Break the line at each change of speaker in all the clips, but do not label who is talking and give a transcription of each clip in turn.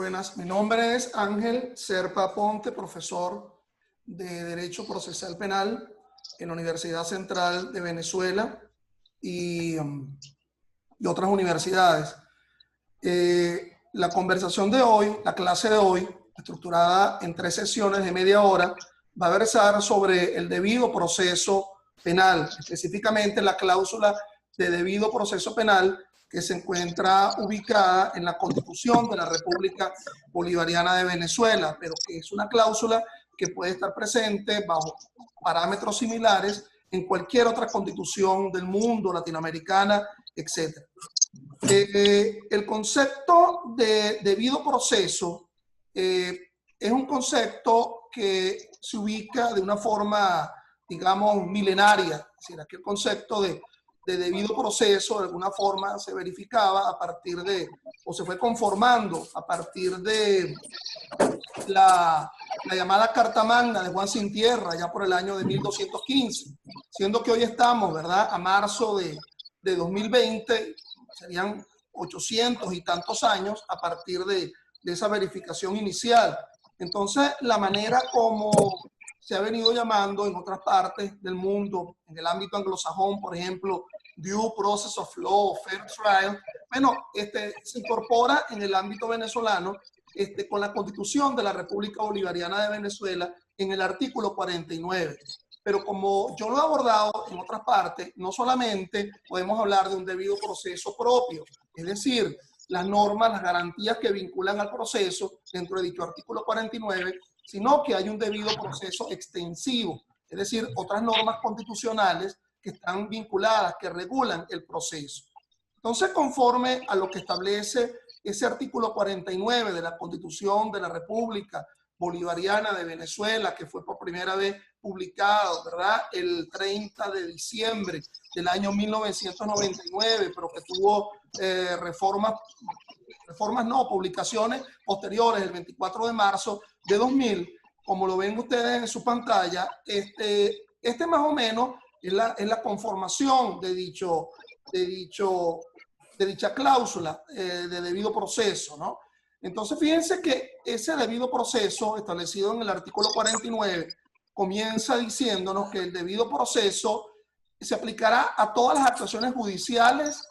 Buenas, mi nombre es Ángel Serpa Ponte, profesor de Derecho Procesal Penal en la Universidad Central de Venezuela y otras universidades. La conversación de hoy, la clase de hoy, estructurada en 3 sesiones de media hora, va a versar sobre el debido proceso penal, específicamente la cláusula de debido proceso penal que se encuentra ubicada en la Constitución de la República Bolivariana de Venezuela, pero que es una cláusula que puede estar presente bajo parámetros similares en cualquier otra constitución del mundo, latinoamericana, etc. El concepto de debido proceso es un concepto que se ubica de una forma, digamos, milenaria. Es decir, aquel concepto de debido proceso de alguna forma se verificaba a partir de, o se fue conformando a partir de la llamada Carta Magna de Juan Sin Tierra, ya por el año de 1215, siendo que hoy estamos, ¿verdad?, a marzo de 2020, serían 800 y tantos años a partir de esa verificación inicial. Entonces, la manera como se ha venido llamando en otras partes del mundo, en el ámbito anglosajón, por ejemplo, Due Process of Law, Fair Trial, bueno, se incorpora en el ámbito venezolano con la Constitución de la República Bolivariana de Venezuela en el artículo 49. Pero como yo lo he abordado en otras partes, no solamente podemos hablar de un debido proceso propio, es decir, las normas, las garantías que vinculan al proceso dentro de dicho artículo 49, sino que hay un debido proceso extensivo, es decir, otras normas constitucionales que están vinculadas, que regulan el proceso. Entonces, conforme a lo que establece ese artículo 49 de la Constitución de la República Bolivariana de Venezuela, que fue por primera vez publicado, ¿verdad?, el 30 de diciembre del año 1999, pero que tuvo publicaciones posteriores, el 24 de marzo de 2000, como lo ven ustedes en su pantalla, más o menos es la conformación de dicha cláusula de debido proceso, ¿no? Entonces, fíjense que ese debido proceso establecido en el artículo 49 comienza diciéndonos que el debido proceso se aplicará a todas las actuaciones judiciales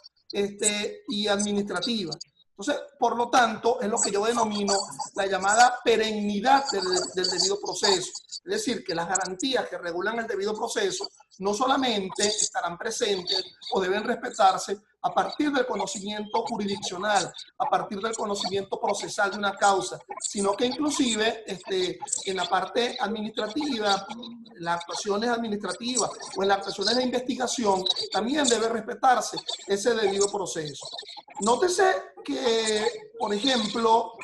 y administrativas. Entonces, por lo tanto, es lo que yo denomino la llamada perennidad del debido proceso. Es decir, que las garantías que regulan el debido proceso no solamente estarán presentes o deben respetarse a partir del conocimiento jurisdiccional, a partir del conocimiento procesal de una causa, sino que inclusive en la parte administrativa, en las actuaciones administrativas o en las actuaciones de investigación, también debe respetarse ese debido proceso. Nótese que, por ejemplo,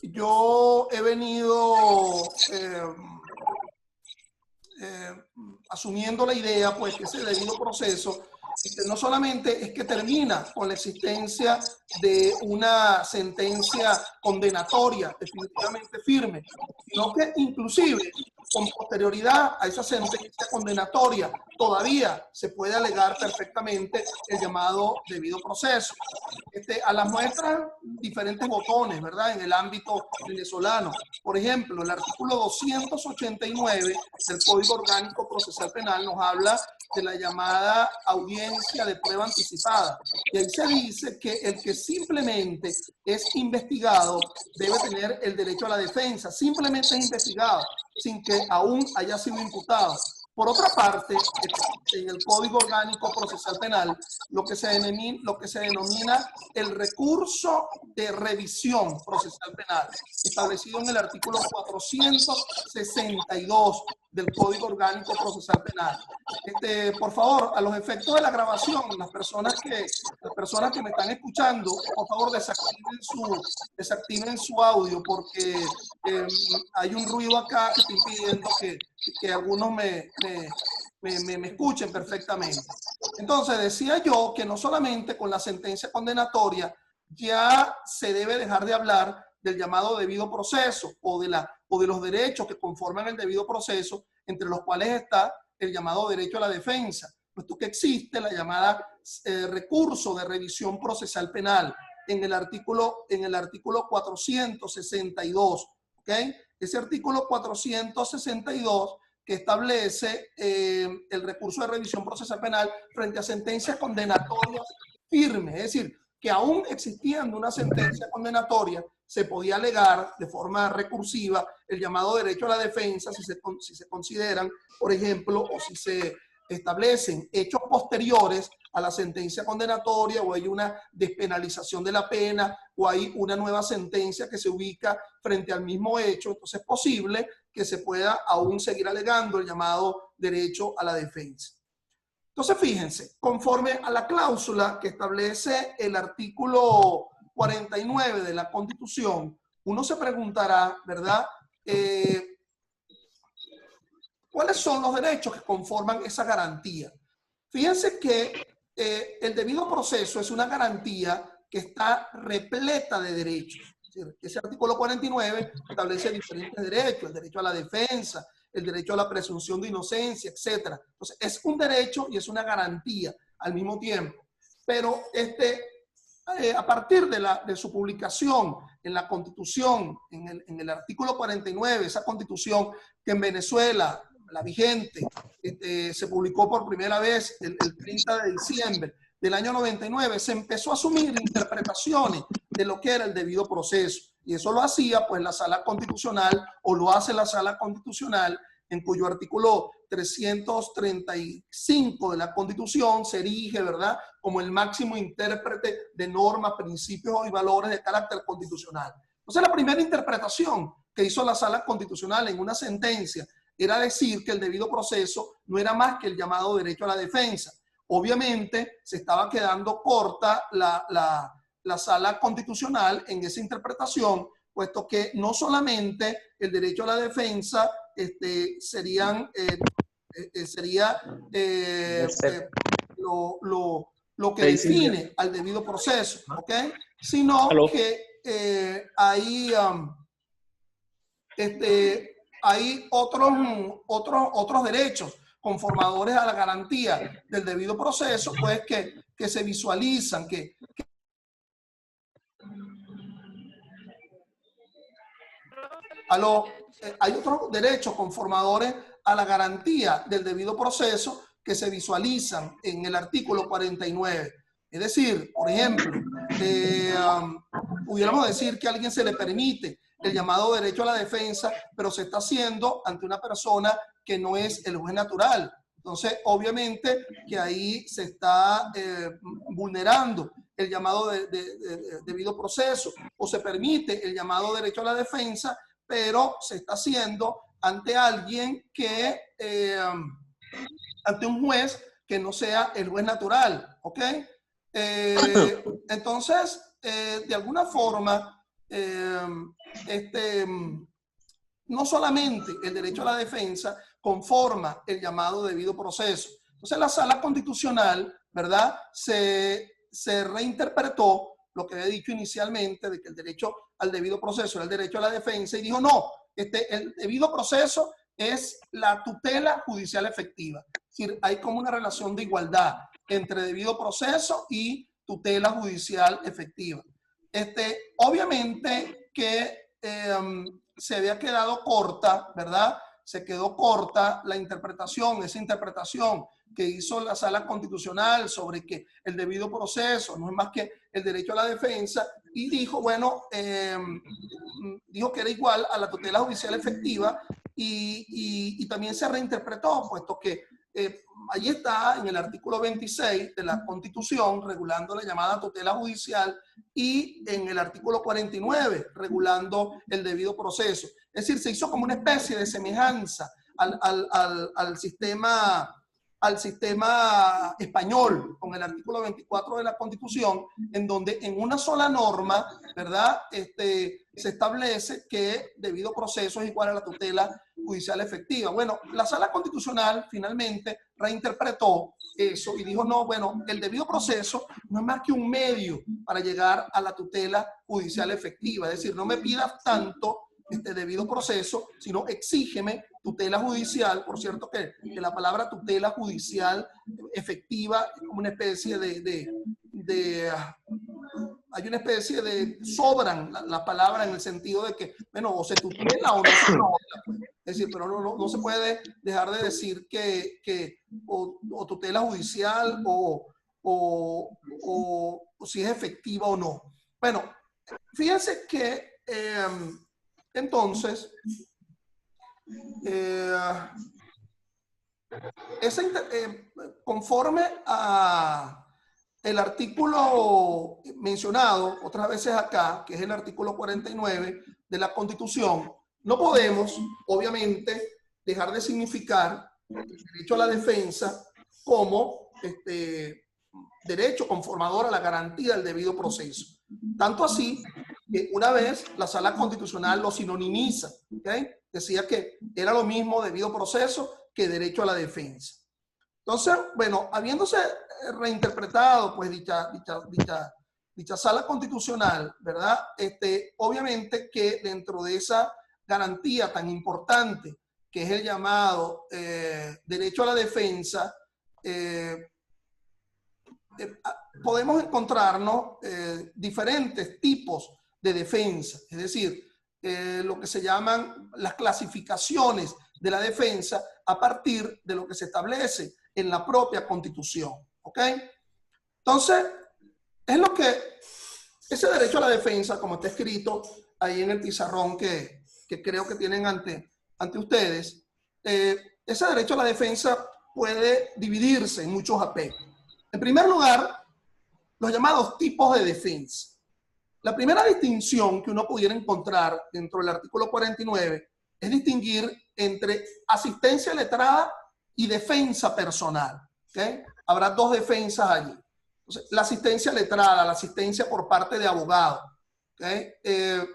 yo he venido asumiendo la idea, pues, que ese debido proceso no solamente es que termina con la existencia de una sentencia condenatoria definitivamente firme, sino que inclusive con posterioridad a esa sentencia condenatoria todavía se puede alegar perfectamente el llamado debido proceso. A las muestras diferentes botones, ¿verdad?, en el ámbito venezolano. Por ejemplo, el artículo 289 del Código Orgánico Procesal Penal nos habla de la llamada audiencia de prueba anticipada. Y ahí se dice que el que simplemente es investigado debe tener el derecho a la defensa. Simplemente es investigado, sin que aún haya sido imputado. Por otra parte, en el Código Orgánico Procesal Penal, lo que se denomina el recurso de revisión procesal penal, establecido en el artículo 462 del Código Orgánico Procesal Penal. Por favor, a los efectos de la grabación, las personas que me están escuchando, por favor, desactiven su audio, porque hay un ruido acá que está impidiendo que algunos me escuchen perfectamente. Entonces, decía yo que no solamente con la sentencia condenatoria ya se debe dejar de hablar del llamado debido proceso o de los derechos que conforman el debido proceso, entre los cuales está el llamado derecho a la defensa, puesto que existe la llamada recurso de revisión procesal penal. en el artículo 462, ¿ok? Ese artículo 462 que establece el recurso de revisión procesal penal frente a sentencias condenatorias firmes, es decir, que aún existiendo una sentencia condenatoria, se podía alegar de forma recursiva el llamado derecho a la defensa si se consideran, por ejemplo, o si se establecen hechos posteriores a la sentencia condenatoria, o hay una despenalización de la pena, o hay una nueva sentencia que se ubica frente al mismo hecho. Entonces es posible que se pueda aún seguir alegando el llamado derecho a la defensa. Entonces, fíjense, conforme a la cláusula que establece el artículo 49 de la Constitución, uno se preguntará, ¿verdad? ¿Cuáles son los derechos que conforman esa garantía? Fíjense que el debido proceso es una garantía que está repleta de derechos. Ese artículo 49 establece diferentes derechos: el derecho a la defensa, el derecho a la presunción de inocencia, etc. Entonces, es un derecho y es una garantía al mismo tiempo. Pero a partir de su publicación en la Constitución, en el artículo 49, esa Constitución que en Venezuela, la vigente, se publicó por primera vez el 30 de diciembre del año 99, se empezó a asumir interpretaciones de lo que era el debido proceso. Y eso lo hacía pues la Sala Constitucional, o lo hace la Sala Constitucional, en cuyo artículo 335 de la Constitución se erige, ¿verdad?, como el máximo intérprete de normas, principios y valores de carácter constitucional. Entonces, la primera interpretación que hizo la Sala Constitucional en una sentencia era decir que el debido proceso no era más que el llamado derecho a la defensa. Obviamente, se estaba quedando corta la Sala Constitucional en esa interpretación, puesto que no solamente el derecho a la defensa sería lo que define al debido proceso, ¿ok? Sino que hay otros derechos conformadores a la garantía del debido proceso, pues que se visualizan, hay otros derechos conformadores a la garantía del debido proceso que se visualizan en el artículo 49. Es decir, por ejemplo, pudiéramos decir que a alguien se le permite el llamado derecho a la defensa, pero se está haciendo ante una persona que no es el juez natural. Entonces, obviamente que ahí se está vulnerando el llamado debido proceso, o se permite el llamado derecho a la defensa, pero se está haciendo ante alguien que, ante un juez que no sea el juez natural, ¿ok? Entonces, de alguna forma, no solamente el derecho a la defensa conforma el llamado debido proceso. Entonces, la Sala Constitucional, ¿verdad?, se reinterpretó lo que había dicho inicialmente de que el derecho al debido proceso era el derecho a la defensa, y dijo no, el debido proceso es la tutela judicial efectiva. Es decir, hay como una relación de igualdad entre debido proceso y tutela judicial efectiva. Obviamente que se había quedado corta, ¿verdad? Se quedó corta la interpretación, esa interpretación que hizo la Sala Constitucional sobre que el debido proceso no es más que el derecho a la defensa, y dijo, bueno, dijo que era igual a la tutela judicial efectiva, y también se reinterpretó, puesto que allí está en el artículo 26 de la Constitución regulando la llamada tutela judicial, y en el artículo 49 regulando el debido proceso. Es decir, se hizo como una especie de semejanza al sistema español con el artículo 24 de la Constitución, en donde en una sola norma, ¿verdad?, se establece que debido proceso es igual a la tutela judicial efectiva. Bueno, la Sala Constitucional finalmente reinterpretó eso y dijo, no, bueno, el debido proceso no es más que un medio para llegar a la tutela judicial efectiva. Es decir, no me pidas tanto debido proceso, sino exígeme tutela judicial. Por cierto que la palabra tutela judicial efectiva es como una especie hay una especie de, sobran la palabra en el sentido de que, bueno, o se tutela o no se tutela, pues. Es decir, pero no se puede dejar de decir que o tutela judicial o si es efectiva o no. Bueno, fíjense que entonces, conforme a el artículo mencionado otras veces acá, que es el artículo 49 de la Constitución, no podemos, obviamente, dejar de significar el derecho a la defensa como derecho conformador a la garantía del debido proceso. Tanto así que una vez la Sala Constitucional lo sinonimiza, ¿okay? Decía que era lo mismo debido proceso que derecho a la defensa. Entonces, bueno, habiéndose reinterpretado pues dicha Sala Constitucional, ¿verdad? Obviamente que dentro de esa garantía tan importante que es el llamado derecho a la defensa, podemos encontrarnos diferentes tipos de defensa, es decir, lo que se llaman las clasificaciones de la defensa a partir de lo que se establece en la propia Constitución, ¿ok? Entonces, es lo que ese derecho a la defensa, como está escrito ahí en el pizarrón que creo que tienen ante ustedes, ese derecho a la defensa puede dividirse en muchos aspectos. En primer lugar, los llamados tipos de defensa. La primera distinción que uno pudiera encontrar dentro del artículo 49 es distinguir entre asistencia letrada y defensa personal. ¿Okay? Habrá dos defensas allí. Entonces, la asistencia letrada, la asistencia por parte de abogado. ¿Okay?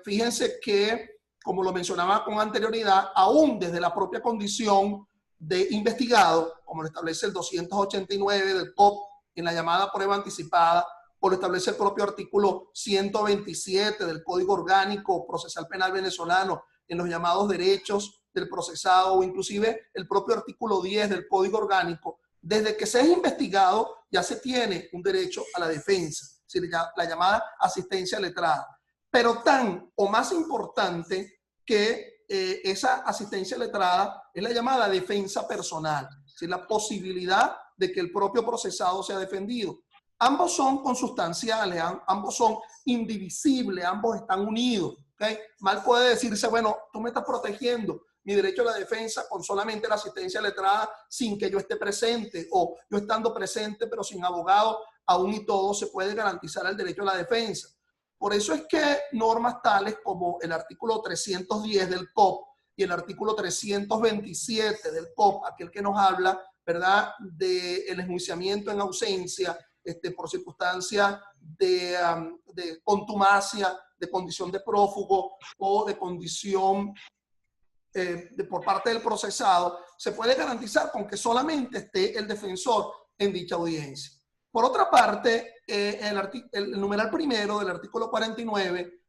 Fíjense que, como lo mencionaba con anterioridad, aún desde la propia condición de investigado, como lo establece el 289 del COP en la llamada prueba anticipada, o lo establece el propio artículo 127 del Código Orgánico Procesal Penal Venezolano en los llamados derechos del procesado, o inclusive el propio artículo 10 del Código Orgánico, desde que se es investigado ya se tiene un derecho a la defensa, es decir, la llamada asistencia letrada. Pero tan o más importante que esa asistencia letrada es la llamada defensa personal, es decir, la posibilidad de que el propio procesado sea defendido. Ambos son consustanciales, ambos son indivisibles, ambos están unidos. ¿Okay? Mal puede decirse, bueno, tú me estás protegiendo mi derecho a la defensa con solamente la asistencia letrada sin que yo esté presente, o yo estando presente pero sin abogado, aún y todo se puede garantizar el derecho a la defensa. Por eso es que normas tales como el artículo 310 del COP y el artículo 327 del COP, aquel que nos habla, ¿verdad?, del enjuiciamiento en ausencia, por circunstancia de contumacia, de condición de prófugo o de condición por parte del procesado, se puede garantizar con que solamente esté el defensor en dicha audiencia. Por otra parte, el numeral primero del artículo 49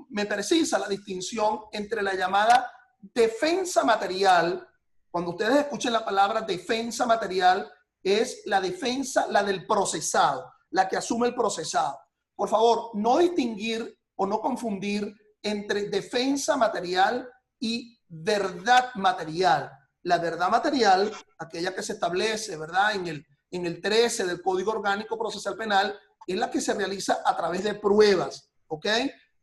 me precisa la distinción entre la llamada defensa material. Cuando ustedes escuchen la palabra defensa material, es la defensa, la del procesado, la que asume el procesado. Por favor, no distinguir o no confundir entre defensa material y verdad material. La verdad material, aquella que se establece, ¿verdad?, en el 13 del Código Orgánico Procesal Penal, es la que se realiza a través de pruebas, ¿ok?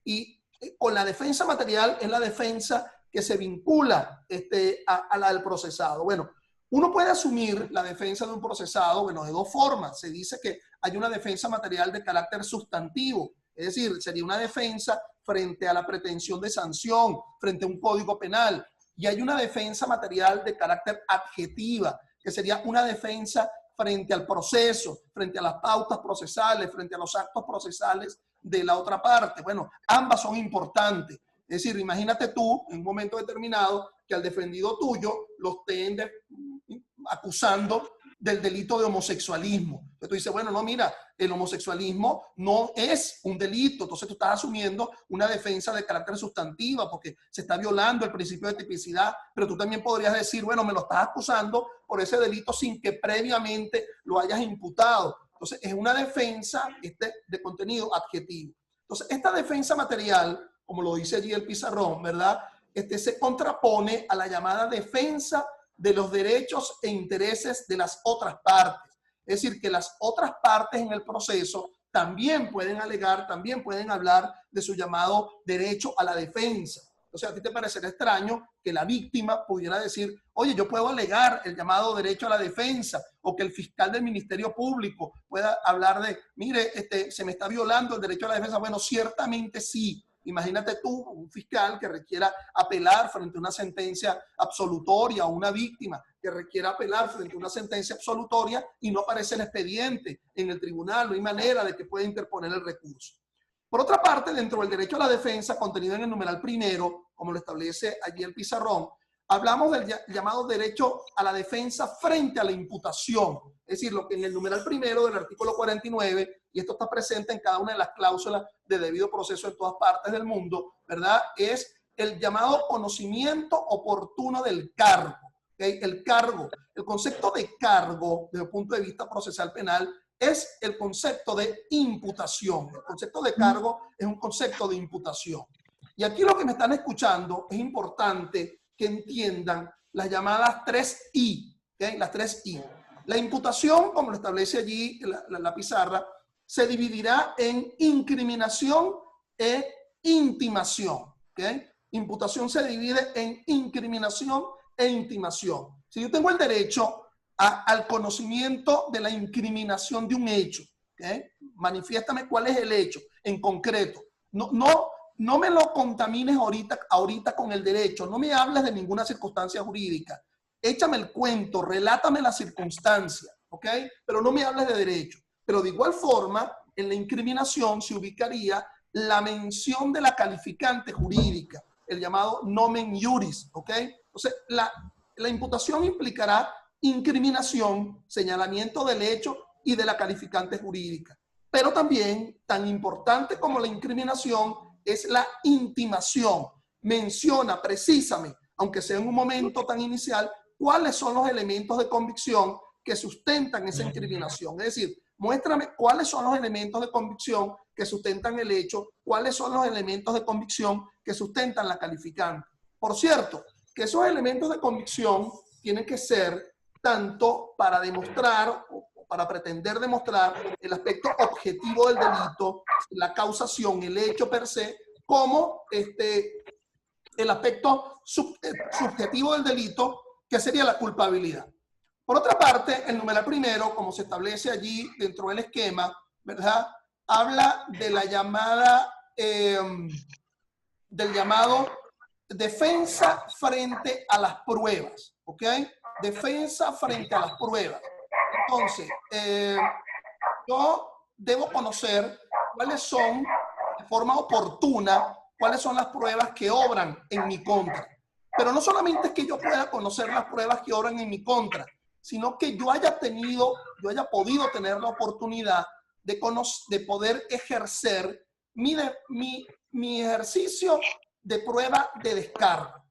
Y con la defensa material es la defensa que se vincula a la del procesado. Bueno, uno puede asumir la defensa de un procesado, bueno, de dos formas. Se dice que hay una defensa material de carácter sustantivo, es decir, sería una defensa frente a la pretensión de sanción, frente a un código penal. Y hay una defensa material de carácter adjetiva, que sería una defensa frente al proceso, frente a las pautas procesales, frente a los actos procesales de la otra parte. Bueno, ambas son importantes. Es decir, imagínate tú, en un momento determinado, que al defendido tuyo lo estén acusando del delito de homosexualismo. Entonces tú dices, bueno, no, mira, el homosexualismo no es un delito. Entonces tú estás asumiendo una defensa de carácter sustantiva porque se está violando el principio de tipicidad, pero tú también podrías decir, bueno, me lo estás acusando por ese delito sin que previamente lo hayas imputado. Entonces, es una defensa de contenido adjetivo. Entonces, esta defensa material, como lo dice allí el pizarrón, ¿verdad? Se contrapone a la llamada defensa de los derechos e intereses de las otras partes. Es decir, que las otras partes en el proceso también pueden alegar, también pueden hablar de su llamado derecho a la defensa. Entonces, a ti te parecerá extraño que la víctima pudiera decir, oye, yo puedo alegar el llamado derecho a la defensa, o que el fiscal del Ministerio Público pueda hablar de, mire, se me está violando el derecho a la defensa. Bueno, ciertamente sí. Imagínate tú, un fiscal que requiera apelar frente a una sentencia absolutoria, o una víctima que requiera apelar frente a una sentencia absolutoria y no aparece el expediente en el tribunal, no hay manera de que pueda interponer el recurso. Por otra parte, dentro del derecho a la defensa, contenido en el numeral primero, como lo establece allí el pizarrón, hablamos del llamado derecho a la defensa frente a la imputación. Es decir, lo que en el numeral primero del artículo 49, y esto está presente en cada una de las cláusulas de debido proceso en todas partes del mundo, ¿verdad? Es el llamado conocimiento oportuno del cargo. ¿Okay? El cargo, el concepto de cargo, desde el punto de vista procesal penal, es el concepto de imputación. El concepto de cargo es un concepto de imputación. Y aquí lo que me están escuchando es importante que entiendan las llamadas 3I, ¿okay? Las 3I. La imputación, como lo establece allí la pizarra, se dividirá en incriminación e intimación. ¿Okay? Imputación se divide en incriminación e intimación. Si yo tengo el derecho al conocimiento de la incriminación de un hecho, ¿okay? Manifiéstame cuál es el hecho en concreto. No me lo contamines ahorita con el derecho. No me hables de ninguna circunstancia jurídica. Échame el cuento, relátame la circunstancia, ¿ok? Pero no me hables de derecho. Pero de igual forma, en la incriminación se ubicaría la mención de la calificante jurídica, el llamado nomen iuris, ¿ok? Entonces, la imputación implicará incriminación, señalamiento del hecho y de la calificante jurídica. Pero también, tan importante como la incriminación, es la intimación. Menciona, precisame, aunque sea en un momento tan inicial, cuáles son los elementos de convicción que sustentan esa incriminación. Es decir, muéstrame cuáles son los elementos de convicción que sustentan el hecho, cuáles son los elementos de convicción que sustentan la calificante. Por cierto, que esos elementos de convicción tienen que ser tanto para demostrar o para pretender demostrar el aspecto objetivo del delito, la causación, el hecho per se, como el aspecto subjetivo del delito, que sería la culpabilidad. Por otra parte, el numeral primero, como se establece allí dentro del esquema, ¿verdad? Habla de la llamada, del llamado defensa frente a las pruebas, ¿ok? Defensa frente a las pruebas. Entonces, yo debo conocer cuáles son, de forma oportuna, cuáles son las pruebas que obran en mi contra. Pero no solamente es que yo pueda conocer las pruebas que obran en mi contra, sino que yo haya podido tener la oportunidad de poder ejercer mi ejercicio de prueba de descargo.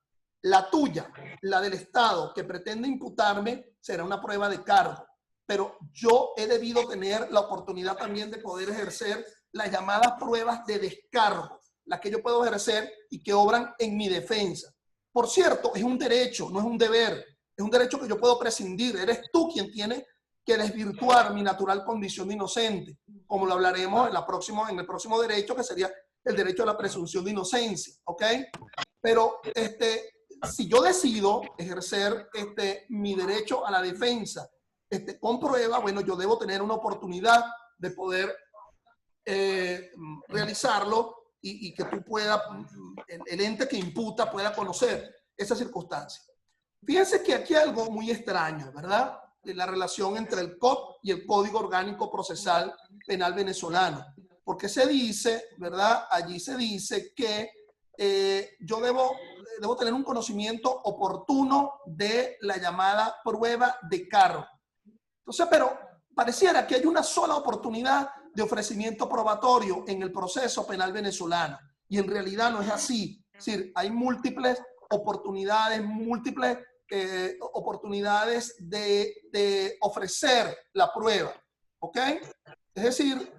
La tuya, la del Estado, que pretende imputarme, será una prueba de cargo. Pero yo he debido tener la oportunidad también de poder ejercer las llamadas pruebas de descargo, las que yo puedo ejercer y que obran en mi defensa. Por cierto, es un derecho, no es un deber. Es un derecho que yo puedo prescindir. Eres tú quien tiene que desvirtuar mi natural condición de inocente, como lo hablaremos en el próximo derecho, que sería el derecho a la presunción de inocencia, ¿ok? Pero si yo decido ejercer mi derecho a la defensa con prueba, bueno, yo debo tener una oportunidad de poder realizarlo y que tú puedas, el ente que imputa pueda conocer esa circunstancia. Fíjense que aquí hay algo muy extraño, ¿verdad? De la relación entre el COP y el Código Orgánico Procesal Penal venezolano. Porque se dice, ¿verdad? Allí se dice que yo debo tener un conocimiento oportuno de la llamada prueba de cargo. Entonces, pero pareciera que hay una sola oportunidad de ofrecimiento probatorio en el proceso penal venezolano. Y en realidad no es así. Es decir, hay múltiples oportunidades, oportunidades de ofrecer la prueba. ¿ok? Es decir,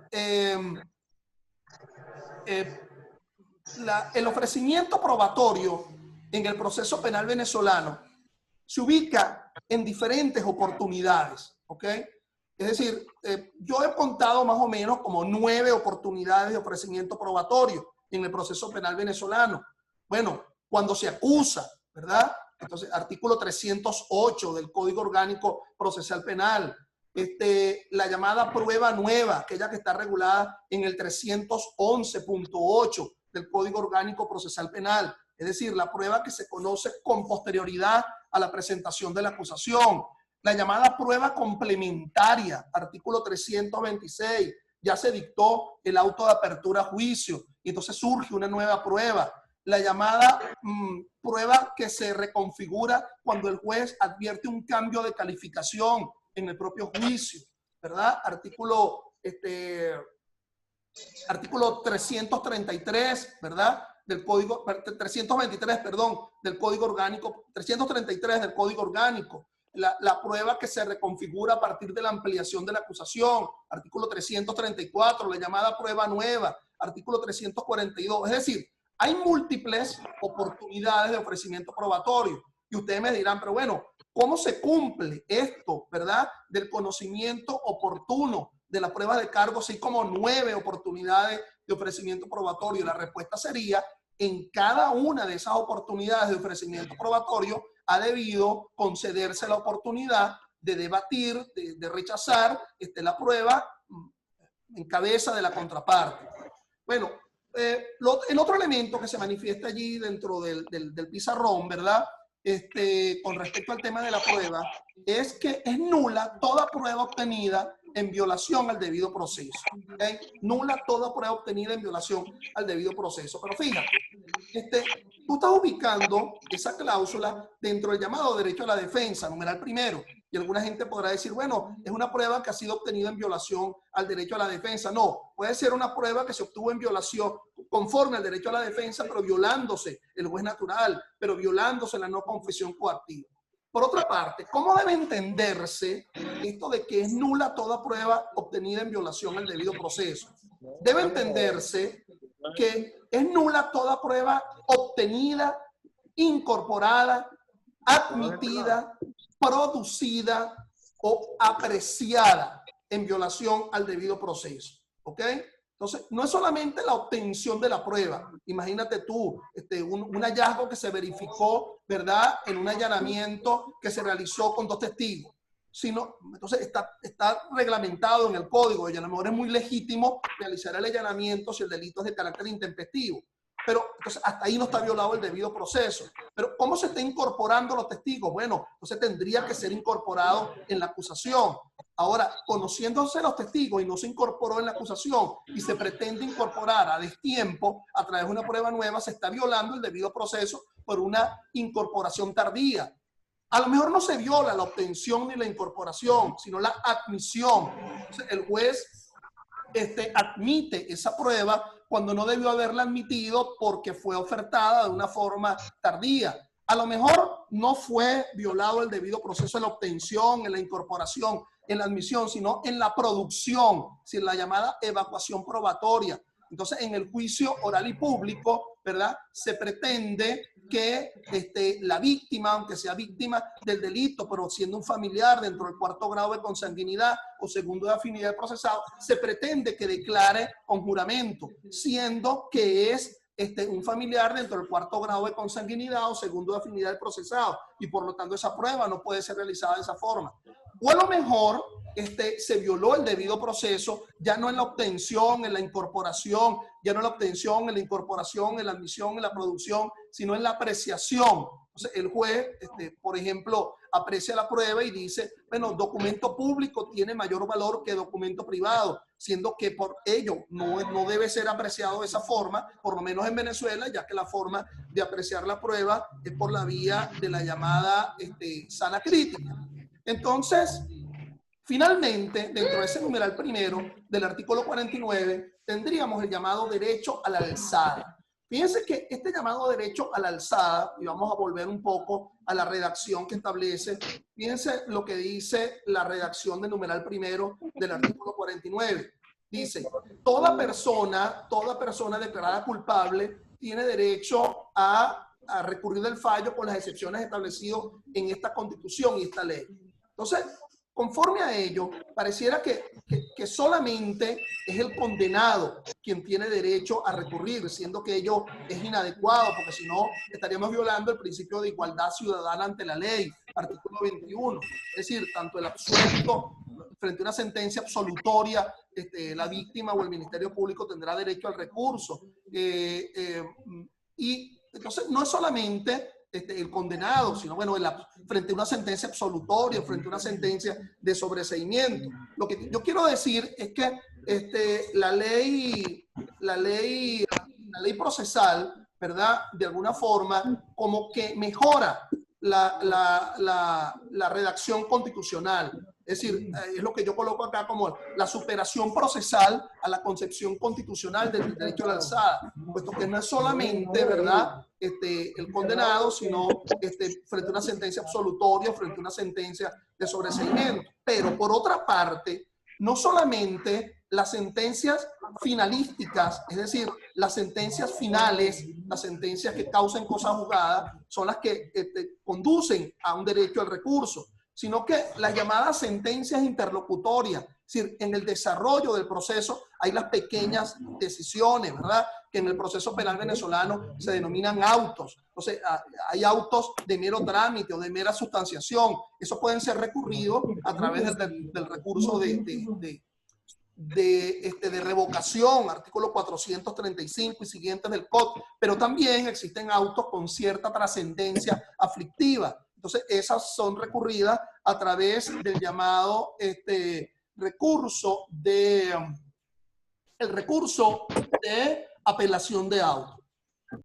el ofrecimiento probatorio en el proceso penal venezolano se ubica en diferentes oportunidades, ¿ok? Es decir, yo he contado más o menos como 9 oportunidades de ofrecimiento probatorio en el proceso penal venezolano. Bueno, cuando se acusa, ¿verdad? Entonces, artículo 308 del Código Orgánico Procesal Penal, la llamada prueba nueva, aquella que está regulada en el 311.8 del Código Orgánico Procesal Penal, es decir, la prueba que se conoce con posterioridad a la presentación de la acusación. La llamada prueba complementaria, artículo 326, ya se dictó el auto de apertura a juicio y entonces surge una nueva prueba. La llamada prueba que se reconfigura cuando el juez advierte un cambio de calificación en el propio juicio, ¿verdad? Artículo 333, ¿verdad? Del Código, 323, perdón, del Código Orgánico, 333 del Código Orgánico. La prueba que se reconfigura a partir de la ampliación de la acusación, artículo 334, la llamada prueba nueva, artículo 342. Es decir, hay múltiples oportunidades de ofrecimiento probatorio. Y ustedes me dirán, pero bueno, ¿cómo se cumple esto, verdad? Del conocimiento oportuno de la prueba de cargo, así como 9 oportunidades de ofrecimiento probatorio. La respuesta sería, en cada una de esas oportunidades de ofrecimiento probatorio ha debido concederse la oportunidad de debatir, de rechazar la prueba en cabeza de la contraparte. Bueno, el otro elemento que se manifiesta allí dentro del pizarrón, ¿verdad? Con respecto al tema de la prueba, es que es nula toda prueba obtenida en violación al debido proceso. ¿Okay? Nula toda prueba obtenida en violación al debido proceso. Pero fíjate, tú estás ubicando esa cláusula dentro del llamado derecho a la defensa, numeral primero. Y alguna gente podrá decir, bueno, es una prueba que ha sido obtenida en violación al derecho a la defensa. No, puede ser una prueba que se obtuvo en violación conforme al derecho a la defensa, pero violándose el juez natural, pero violándose la no confesión coactiva. Por otra parte, ¿cómo debe entenderse esto de que es nula toda prueba obtenida en violación al debido proceso? Debe entenderse que es nula toda prueba obtenida, incorporada, admitida, producida o apreciada en violación al debido proceso. ¿Ok? Entonces, no es solamente la obtención de la prueba. Imagínate tú, un hallazgo que se verificó, ¿verdad? En un allanamiento que se realizó con 2 testigos. Sino, entonces, está reglamentado en el código. Y a lo mejor es muy legítimo realizar el allanamiento si el delito es de carácter intempestivo. Pero entonces hasta ahí no está violado el debido proceso. Pero ¿cómo se está incorporando los testigos? Bueno, entonces tendría que ser incorporado en la acusación. Ahora, conociéndose los testigos y no se incorporó en la acusación y se pretende incorporar a destiempo a través de una prueba nueva, se está violando el debido proceso por una incorporación tardía. A lo mejor no se viola la obtención ni la incorporación, sino la admisión. Entonces, el juez admite esa prueba cuando no debió haberla admitido porque fue ofertada de una forma tardía. A lo mejor no fue violado el debido proceso en la obtención, en la incorporación, en la admisión, sino en la producción, en la llamada evacuación probatoria. Entonces, en el juicio oral y público, ¿verdad? Se pretende que la víctima, aunque sea víctima del delito, pero siendo un familiar dentro del 4º grado de consanguinidad o segundo de afinidad del procesado, se pretende que declare con juramento, siendo que es un familiar dentro del 4º grado de consanguinidad o segundo de afinidad del procesado, y por lo tanto esa prueba no puede ser realizada de esa forma. O a lo mejor se violó el debido proceso, ya no en la obtención, en la incorporación, ya no en la obtención, en la incorporación, en la admisión, en la producción, sino en la apreciación. Entonces, el juez, por ejemplo, aprecia la prueba y dice, bueno, documento público tiene mayor valor que documento privado, siendo que por ello no debe ser apreciado de esa forma, por lo menos en Venezuela, ya que la forma de apreciar la prueba es por la vía de la llamada sana crítica. Entonces, finalmente, dentro de ese numeral primero del artículo 49, tendríamos el llamado derecho a la alzada. Fíjense que este llamado derecho a la alzada, y vamos a volver un poco a la redacción que establece, fíjense lo que dice la redacción del numeral primero del artículo 49. Dice, toda persona declarada culpable tiene derecho a recurrir del fallo con las excepciones establecidas en esta Constitución y esta ley. Entonces, conforme a ello, pareciera que solamente es el condenado quien tiene derecho a recurrir, siendo que ello es inadecuado, porque si no estaríamos violando el principio de igualdad ciudadana ante la ley, artículo 21. Es decir, tanto el absuelto frente a una sentencia absolutoria, la víctima o el Ministerio Público tendrá derecho al recurso. Y entonces no es solamente el condenado, sino bueno, frente a una sentencia absolutoria, frente a una sentencia de sobreseimiento. Lo que yo quiero decir es que la ley procesal, ¿verdad? De alguna forma, como que mejora la redacción constitucional. Es decir, es lo que yo coloco acá como la superación procesal a la concepción constitucional del derecho a la alzada, puesto que no es solamente, ¿verdad?, el condenado, sino frente a una sentencia absolutoria, frente a una sentencia de sobreseimiento. Pero por otra parte, no solamente las sentencias finalísticas, es decir, las sentencias finales, las sentencias que causan cosa juzgada, son las que conducen a un derecho al recurso, sino que las llamadas sentencias interlocutorias, es decir, en el desarrollo del proceso hay las pequeñas decisiones, ¿verdad?, que en el proceso penal venezolano se denominan autos. Entonces, hay autos de mero trámite o de mera sustanciación. Esos pueden ser recurridos a través del recurso de revocación, artículo 435 y siguientes del COD, pero también existen autos con cierta trascendencia aflictiva. Entonces, esas son recurridas a través del llamado recurso de apelación de auto.